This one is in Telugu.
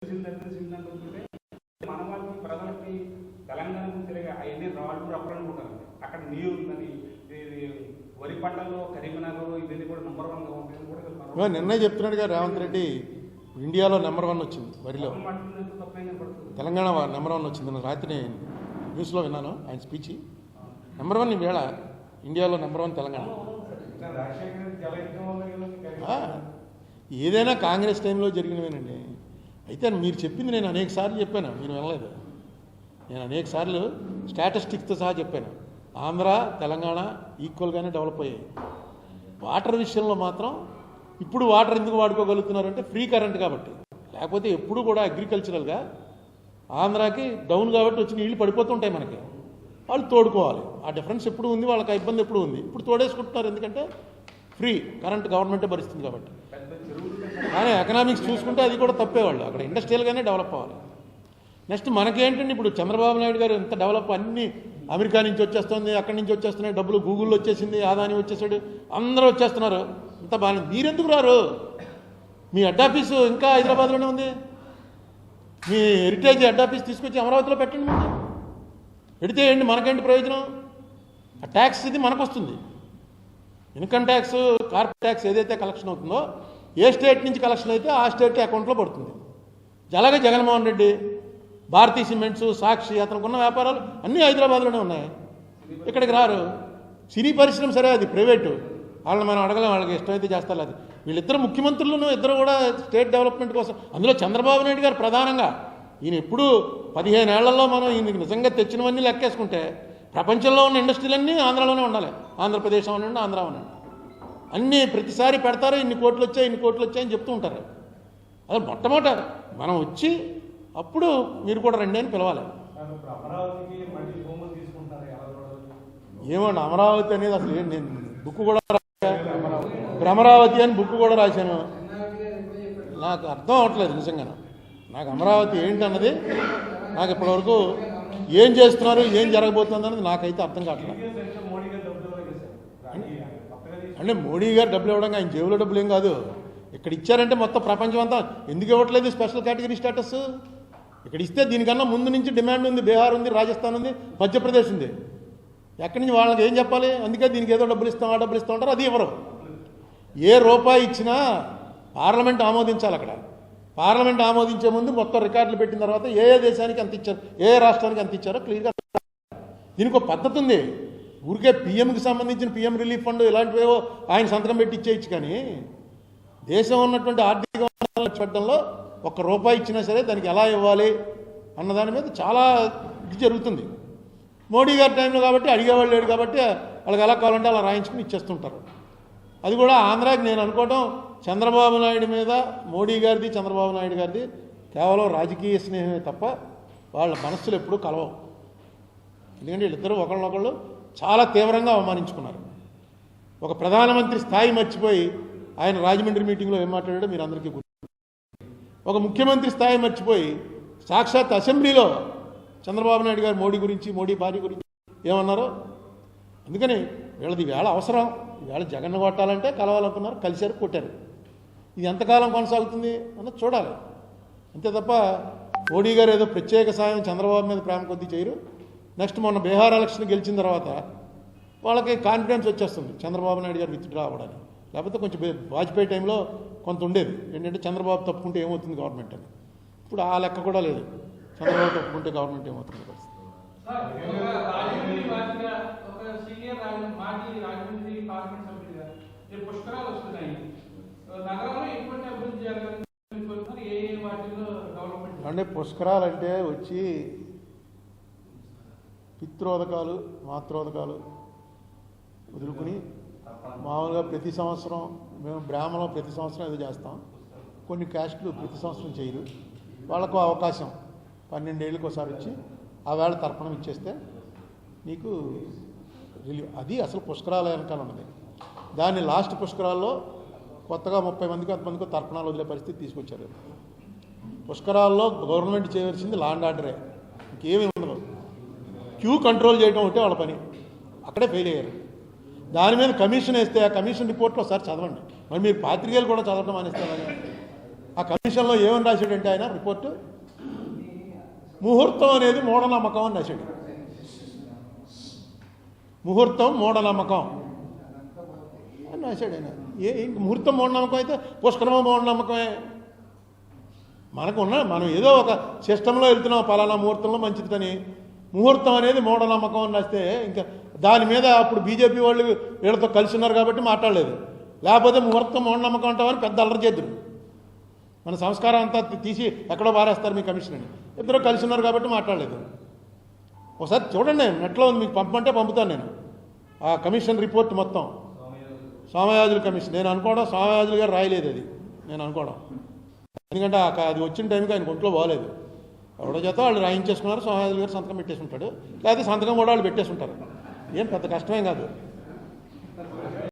తెలిసిందనుకుంటే మన వాళ్ళకి ప్రజలకి తెలంగాణకు తిరిగి అవన్నీ రాళ్ళు రప్పలనుకుంటారు. అక్కడ నీరు ఉందని వరి పంటల్లో కరీంనగర్ ఇవన్నీ కూడా నెంబర్ 1గా ఉంటాయని కూడా నిన్నే చెప్తున్నాడుగా రేవంత్ రెడ్డి. ఇండియాలో నెంబర్ 1 వచ్చింది వరిలో, తెలంగాణ నెంబర్ 1 వచ్చింది. రాత్రి న్యూస్లో విన్నాను ఆయన స్పీచ్. నెంబర్ 1 ఈవేళ ఇండియాలో నెంబర్ 1 తెలంగాణ. ఏదైనా కాంగ్రెస్ టైంలో జరిగినవేనండి. అయితే మీరు చెప్పింది నేను అనేక సార్లు చెప్పాను, మీరు వినలేదు. నేను అనేక సార్లు స్టాటిస్టిక్స్తో సహా చెప్పాను. ఆంధ్ర తెలంగాణ ఈక్వల్గానే డెవలప్ అయ్యాయి. వాటర్ విషయంలో మాత్రం ఇప్పుడు వాటర్ ఎందుకు వాడుకోగలుగుతున్నారంటే ఫ్రీ కరెంట్ కాబట్టి. లేకపోతే ఎప్పుడు కూడా అగ్రికల్చరల్గా ఆంధ్రాకి డౌన్ కాబట్టి వచ్చి నీళ్ళు పడిపోతుంటాయి మనకి, వాళ్ళు తోడుకోవాలి. ఆ డిఫరెన్స్ ఎప్పుడు ఉంది, వాళ్ళకి ఇబ్బంది ఎప్పుడు ఉంది. ఇప్పుడు తోడేసుకుంటున్నారు ఎందుకంటే ఫ్రీ కరెంట్ గవర్నమెంటే భరిస్తుంది కాబట్టి. కానీ ఎకనామిక్స్ చూసుకుంటే అది కూడా తప్పేవాళ్ళు. అక్కడ ఇండస్ట్రియల్గానే డెవలప్ అవ్వాలి. నెక్స్ట్ మనకేంటండి, ఇప్పుడు చంద్రబాబు నాయుడు గారు ఎంత డెవలప్, అన్నీ అమెరికా నుంచి వచ్చేస్తుంది, అక్కడి నుంచి వచ్చేస్తున్నాయి డబ్బులు, గూగుల్లో వచ్చేసింది, ఆదాని వచ్చేసాడు, అందరూ వచ్చేస్తున్నారు. ఇంత బాగా మీరెందుకు రారు? మీ హెడ్ ఆఫీసు ఇంకా హైదరాబాద్లోనే ఉంది. మీ హెరిటేజ్ హెడ్ ఆఫీస్ తీసుకొచ్చి అమరావతిలో పెట్టండి. ముందు పెడితే ఏంటి, మనకేంటి ప్రయోజనం? ఆ ట్యాక్స్ ఇది మనకు వస్తుంది. ఇన్కమ్ ట్యాక్స్, కార్పొరేట్ ట్యాక్స్ ఏదైతే కలెక్షన్ అవుతుందో, ఏ స్టేట్ నుంచి కలెక్షన్ అయితే ఆ స్టేట్ అకౌంట్లో పడుతుంది. అలాగే జగన్మోహన్ రెడ్డి, భారతీ సిమెంట్స్, సాక్షి, అతనికి ఉన్న వ్యాపారాలు అన్నీ హైదరాబాద్లోనే ఉన్నాయి. ఇక్కడికి రారు. సినీ పరిశ్రమ సరే అది ప్రైవేటు, వాళ్ళని మనం అడగలేం, వాళ్ళకి ఇష్టమైతే చేస్తారు. అది వీళ్ళిద్దరు ముఖ్యమంత్రులను ఇద్దరు కూడా స్టేట్ డెవలప్మెంట్ కోసం, అందులో చంద్రబాబు నాయుడు గారు ప్రధానంగా. ఈయన ఎప్పుడు 15 ఏళ్లలో మనం ఈయనకి నిజంగా తెచ్చినవన్నీ లెక్కేసుకుంటే ప్రపంచంలో ఉన్న ఇండస్ట్రీలన్నీ ఆంధ్రాలోనే ఉండాలి. ఆంధ్రప్రదేశ్ అనండి, ఆంధ్ర అనండి, అన్నీ ప్రతిసారి పెడతారు. ఇన్ని కోట్లు వచ్చాయని చెప్తూ ఉంటారు. అదే మొట్టమొదట మనం వచ్చి అప్పుడు మీరు కూడా రండి అని పిలవాలి. ఏమండి అమరావతి అనేది అసలు నేను బుక్ కూడా అమరావతి అని బుక్ కూడా రాశాను. నాకు అర్థం అవ్వట్లేదు నిజంగా. నాకు అమరావతి ఏంటన్నది నాకు ఇప్పటివరకు ఏం చేస్తున్నారు, ఏం జరగబోతుంది అన్నది నాకైతే అర్థం కావట్లేదు. అంటే మోడీ గారు డబ్బులు ఇవ్వడం ఆయన జేబులో డబ్బులు ఏం కాదు. ఇక్కడ ఇచ్చారంటే మొత్తం ప్రపంచం అంతా ఎందుకు ఇవ్వట్లేదు స్పెషల్ కేటగిరీ స్టేటస్? ఇక్కడ ఇస్తే దీనికన్నా ముందు నుంచి డిమాండ్ ఉంది. బీహార్ ఉంది, రాజస్థాన్ ఉంది, మధ్యప్రదేశ్ ఉంది. ఎక్కడి నుంచి వాళ్ళకి ఏం చెప్పాలి? అందుకే దీనికి ఏదో డబ్బులు ఇస్తాం, ఆ డబ్బులు ఇస్తూ ఉంటారు, అది ఇవ్వరు. ఏ రూపాయి ఇచ్చినా పార్లమెంట్ ఆమోదించాలి. అక్కడ పార్లమెంట్ ఆమోదించే ముందు మొత్తం రికార్డులు పెట్టిన తర్వాత ఏ దేశానికి ఎంత ఇచ్చారు, ఏ రాష్ట్రానికి ఎంత ఇచ్చారో క్లియర్గా. దీనికి ఒక పద్ధతి ఉంది. ఊరికే పిఎంకి సంబంధించిన పిఎం రిలీఫ్ ఫండ్ ఇలాంటివేవో ఆయన సంతకం పెట్టి ఇచ్చేయచ్చు. కానీ దేశం ఉన్నటువంటి ఆర్థిక పెట్టడంలో ₹1 ఇచ్చినా సరే దానికి ఎలా ఇవ్వాలి అన్నదాని మీద చాలా ఇది జరుగుతుంది. మోడీ గారి టైంలో కాబట్టి అడిగేవాళ్ళు లేడు కాబట్టి వాళ్ళకి ఎలా కావాలంటే అలా రాయించుకుని ఇచ్చేస్తుంటారు. అది కూడా ఆంధ్రాకి నేను అనుకోవటం చంద్రబాబు నాయుడు మీద మోడీ గారిది, చంద్రబాబు నాయుడు గారిది కేవలం రాజకీయ స్నేహమే తప్ప వాళ్ళ మనస్సులు ఎప్పుడూ కలవవు. ఎందుకంటే వీళ్ళిద్దరూ ఒకళ్ళనొకళ్ళు చాలా తీవ్రంగా అవమానించుకున్నారు. ఒక ప్రధానమంత్రి స్థాయి మర్చిపోయి ఆయన రాజమండ్రి మీటింగ్లో ఏం మాట్లాడాడో మీరు అందరికీ గుర్తు. ఒక ముఖ్యమంత్రి స్థాయి మర్చిపోయి సాక్షాత్ అసెంబ్లీలో చంద్రబాబు నాయుడు గారు మోడీ గురించి, మోడీ భార్య గురించి ఏమన్నారో. అందుకని వీళ్ళది వేళ అవసరం. ఈవేళ జగన్ కొట్టాలంటే కలవాలనుకున్నారు, కలిశారు, కొట్టారు. ఇది ఎంతకాలం కొనసాగుతుంది అన్నది చూడాలి. అంతే తప్ప మోడీ గారు ఏదో ప్రత్యేక సాయం చంద్రబాబు మీద ప్రేమ కొద్దీ చేయరు. నెక్స్ట్ మొన్న బీహార్ ఎలక్షన్ గెలిచిన తర్వాత వాళ్ళకి కాన్ఫిడెన్స్ వచ్చేస్తుంది చంద్రబాబు నాయుడు గారు విత్డ్రా అవ్వడానికి. లేకపోతే కొంచెం వాజ్పేయి టైంలో కొంత ఉండేది ఏంటంటే చంద్రబాబు తప్పుకుంటే ఏమవుతుంది గవర్నమెంట్ అని. ఇప్పుడు ఆ లెక్క కూడా లేదు. చంద్రబాబు తప్పుకుంటే గవర్నమెంట్ ఏమవుతుంది పరిస్థితి. అంటే పుష్కరాలంటే వచ్చి పిత్రోదకాలు, మాత్రోదకాలు వదులుకుని మామూలుగా ప్రతి సంవత్సరం మేము బ్రాహ్మణం ప్రతి సంవత్సరం ఏదో చేస్తాం. కొన్ని క్యాస్టులు ప్రతి సంవత్సరం చేయరు. వాళ్ళకు అవకాశం 12 ఏళ్ళకి ఒకసారి వచ్చి ఆ వేళ తర్పణం ఇచ్చేస్తే నీకు రిలీవ్. అది అసలు పుష్కరాల వెనకాల ఉన్నది. దాన్ని లాస్ట్ పుష్కరాల్లో కొత్తగా 30 మందికి 10 మందికి తర్పణాలు వదిలే పరిస్థితి తీసుకొచ్చారు. పుష్కరాల్లో గవర్నమెంట్ చేయవలసింది లా అండ్ ఆర్డరే, ఇంకేమీ ఉండదు. క్యూ కంట్రోల్ చేయడం ఒకటే వాళ్ళ పని. అక్కడే ఫెయిల్ అయ్యారు. దాని మీద కమిషన్ వేస్తే ఆ కమిషన్ రిపోర్ట్లో ఒకసారి చదవండి. మరి మీరు పాత్రికేయులు కూడా చదవడం మానేస్తారని. ఆ కమిషన్లో ఏమని రాశాడంటే ఆయన రిపోర్టు, ముహూర్తం అనేది మూఢనమ్మకం అని రాశాడు. ముహూర్తం మూఢనమ్మకం అని రాశాడు ఆయన. ఇంక ముహూర్తం మూఢనమ్మకం అయితే పుష్కరమ మూఢనమ్మకమే. మనం ఏదో ఒక సిస్టంలో వెళ్తున్నాం, పలానా ముహూర్తంలో మంచిదని. ముహూర్తం అనేది మూఢనమ్మకం అని రాస్తే ఇంకా దాని మీద అప్పుడు బీజేపీ వాళ్ళు వీళ్ళతో కలిసి ఉన్నారు కాబట్టి మాట్లాడలేదు. లేకపోతే ముహూర్తం మూఢనమ్మకం అంటామని పెద్ద అల్లరి చేద్దరు. మన సంస్కారం అంతా తీసి ఎక్కడో పారేస్తారు మీ కమిషన్ అని. ఇద్దరు కలిసి ఉన్నారు కాబట్టి మాట్లాడలేదు. ఒకసారి చూడండి, నెట్లో ఉంది, మీకు పంపమంటే పంపుతాను నేను ఆ కమిషన్ రిపోర్ట్ మొత్తం. సోమయాజుల కమిషన్ నేను అనుకోవడం సోమయాజులు గారు రాయలేదు అది, నేను అనుకోవడం. ఎందుకంటే అది వచ్చిన టైంకి ఆయన ఒంట్లో బాగలేదు. ఎవడో చేత వాళ్ళు రాయించేసుకున్నారు, సోమయాజులు గారు సంతకం పెట్టేసి ఉంటాడు, లేకపోతే సంతకం కూడా వాళ్ళు పెట్టేసి ఉంటారు. ఏం పెద్ద కష్టమేం కాదు.